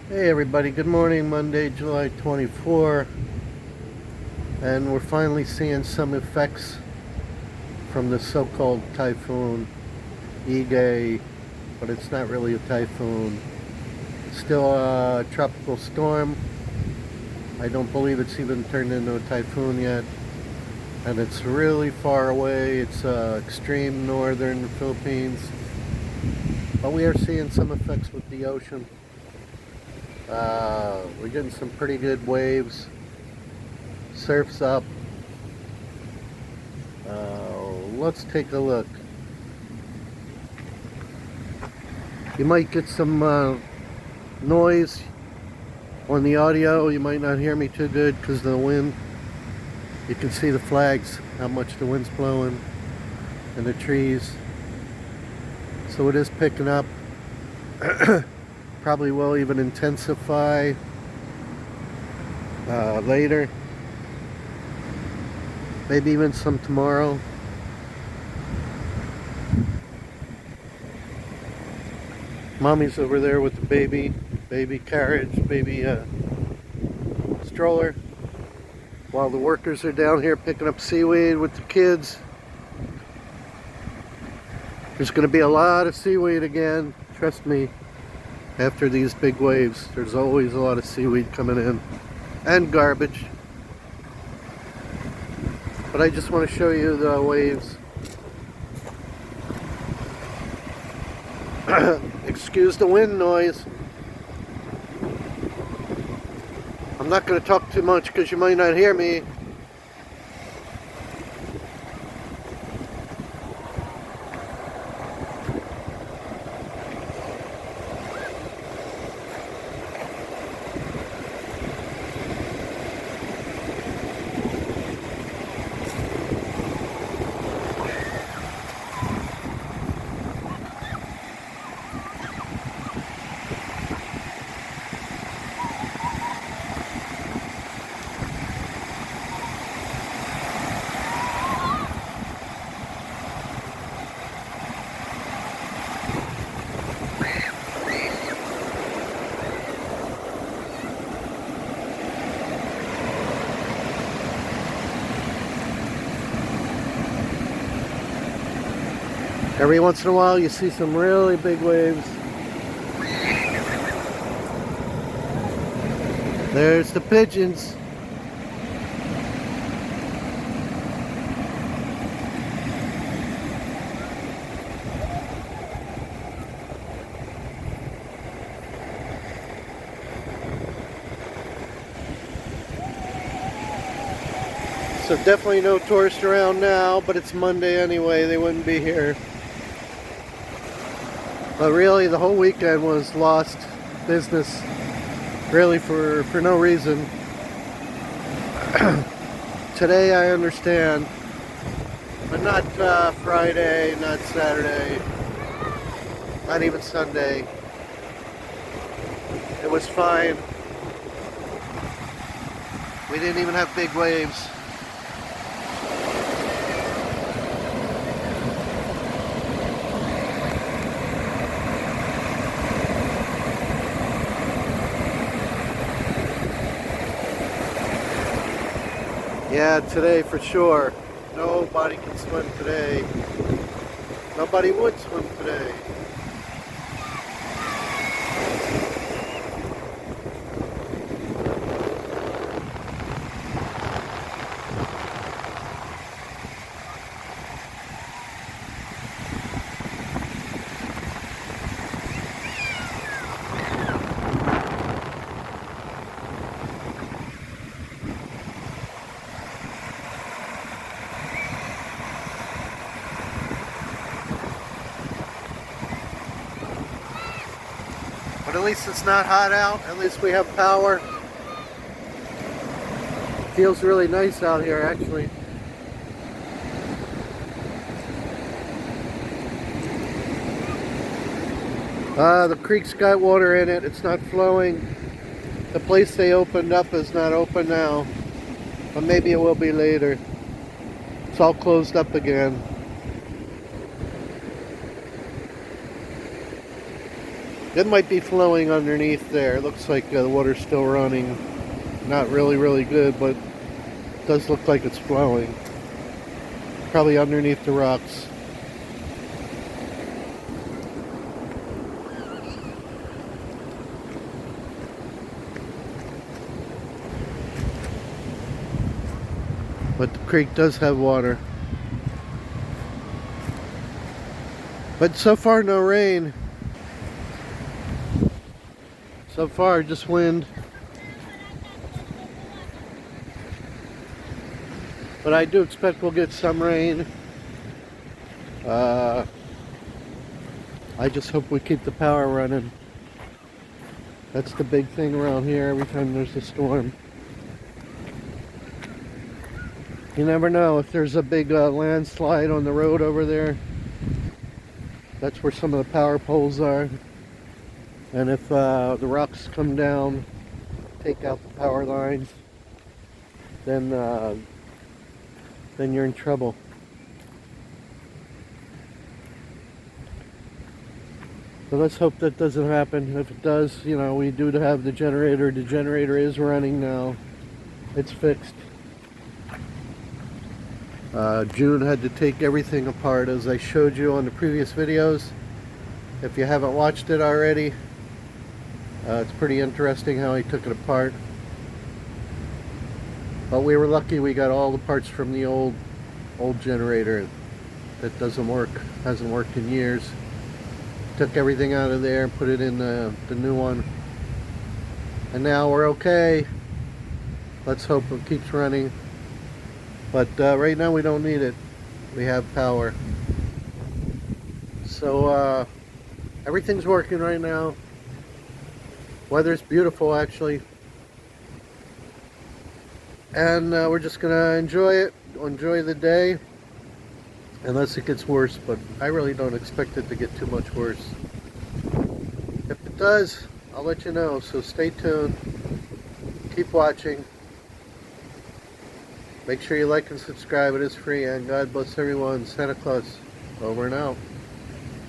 Hey everybody, good morning. Monday, July 24, and we're finally seeing some effects from the so-called typhoon Ige, but it's not really a typhoon. It's still a tropical storm. I don't believe it's even turned into a typhoon yet, and it's really far away. It's extreme northern Philippines, but we are seeing some effects with the ocean. We're getting some pretty good waves. Surf's up. Let's take a look. You might get some noise on the audio. You might not hear me too good because of the wind. You can see the flags, how much the wind's blowing, and the trees. So it is picking up. Probably will even intensify later. Maybe even some tomorrow. Mommy's over there with the baby carriage, baby stroller, while the workers are down here picking up seaweed with the kids. There's going to be a lot of seaweed again, trust me, after these big waves. There's always a lot of seaweed coming in, and garbage. But I just want to show you the waves. Excuse the wind noise. I'm not going to talk too much because you might not hear me. Every once in a while you see some really big waves. There's the pigeons. So definitely no tourists around now, but it's Monday anyway, they wouldn't be here. But really the whole weekend was lost business, really for no reason. Today I understand, but not Friday, not Saturday, not even Sunday. It was fine. We didn't even have big waves. Yeah, today for sure. Nobody can swim today. Nobody would swim today. But at least it's not hot out. At least we have power. Feels really nice out here, actually. The creek's got water in it. It's not flowing. The place they opened up is not open now. But maybe it will be later. It's all closed up again. It might be flowing underneath there. It looks like the water's still running. Not really good, but it does look like it's flowing. Probably underneath the rocks. But the creek does have water. But so far no rain. So far just wind. But I do expect we'll get some rain. I just hope we keep the power running. That's the big thing around here every time there's a storm. You never know if there's a big landslide on the road over there. That's where some of the power poles are. And if the rocks come down, take out the power lines, then you're in trouble. So let's hope that doesn't happen. If it does, you know, we do have the generator. The generator is running now. It's fixed. June had to take everything apart as I showed you on the previous videos. If you haven't watched it already, it's pretty interesting how he took it apart. But we were lucky we got all the parts from the old generator that doesn't work, hasn't worked in years. Took everything out of there and put it in the new one. And now we're okay. Let's hope it keeps running. But right now we don't need it. We have power. So everything's working right now. Weather's beautiful actually. And we're just gonna enjoy it, enjoy the day, unless it gets worse, but I really don't expect it to get too much worse. If it does, I'll let you know, so stay tuned, keep watching, make sure you like and subscribe, it is free, and God bless everyone. Santa Claus, over and out.